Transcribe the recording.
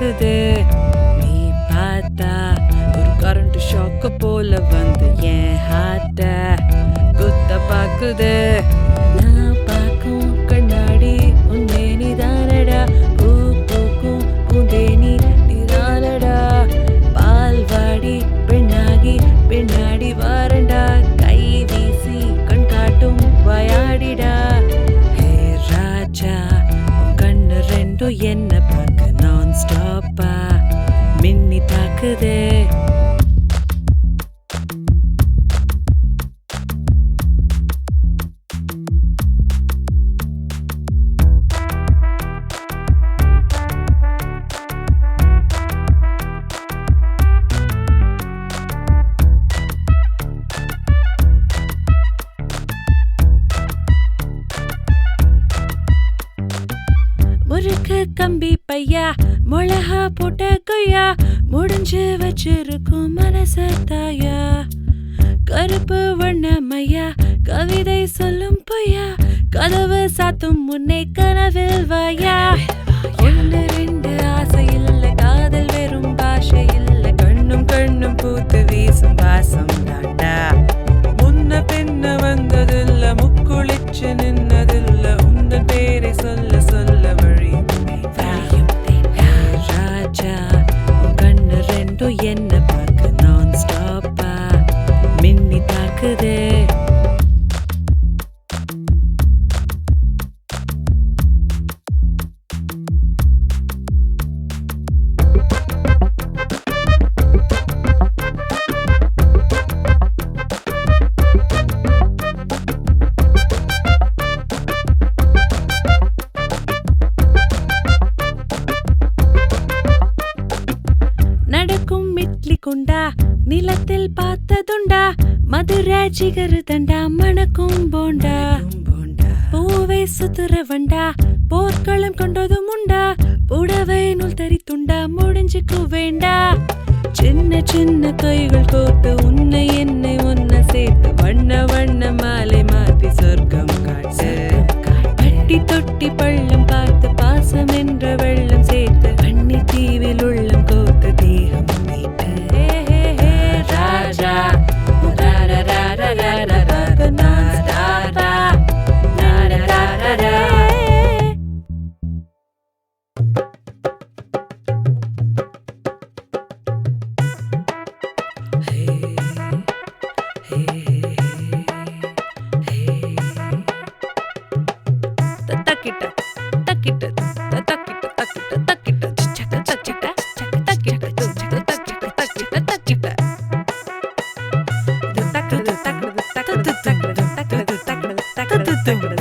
தாக்குது. நீ பார்த்தா ஒரு கரண்ட் ஷாக்கு போல வந்து என் ஹார்ட்ட குத்த பாக்குது. நான் பார்க்கும் கண்ணாடி உன்னே நீதானடா, பூ பூக்கும் பூந்தேனி நீதானடா. பால்வாடி பெண்ணாகி பின்னாடி வாரண்டா, கை வீசி கண் காட்டும் வாயாடிடா. ஹே ராஜா, உன் கண்ணு ரெண்டும் என்ன பார்க்க நான் ஸ்டாப்பா மின்னி தாக்குதே. முறுக்கு கம்பி பையா, மிளகா போட்ட கொய்யா, முடிஞ்சு வச்சிருக்கும் மனச தாயா. கருப்பு வண்ணமையா, கவிதை சொல்லும் பொய்யா, கதவு சாத்தும் முன்னே கனவில் வாயா. ஒன்று ரெண்டு ஆசை இல்ல, காதல் வெறும் பாஷை இல்ல, கண்ணும் கண்ணும் பூத்து வீசும் வாசம் தாண்டா. முன்ன பின்ன வந்ததில்ல, முக்குளிச்சு நின்னதில்ல, உந்தன் பேரை சொல்ல சொல்ல என்ன பார்க்க நான் ஸ்டாப்பா மின்னி தாக்குதே. நடக்கும் இட்லி குண்டா, நிலத்தில் பார்த்ததுண்டா, மதுரை ஜிகரு தண்டா, மணக்கும் போண்டா. பூவை சுத்துற வண்டா, போர்க்களம் கொண்டதும் உண்டா, புடவை நூல் தரித்துண்டா, முடிஞ்சுக்கு வேண்டா. சின்ன சின்ன கைகள் கோர்த்து உன்னை என்னை ஒன்ன சேர்த்து வண்ண வண்ண மாலை மாத்தி சொர்க்கம் காட்டு. பட்டி தொட்டி பள்ளம் பார்த்து பாசம் என்ற வெள்ளம் சேர்த்து கண்ணி தீவில் உள்ளம் கோர்த்து தேகம் மீட்டு. ராஜா நான் ஸ்டாரா தக்கிட்ட தக்கிட்ட தக்கிட்ட தக்கிட்ட தக்கிட்ட சக்க தக்கிட்ட சக்க தக்கிட்ட சக்க தக்கிட்ட தக்கிட்ட தக்கிட்ட தக்கிட்ட தக்கிட்ட தக்கிட்ட தக்கிட்ட தக்கிட்ட தக்கிட்ட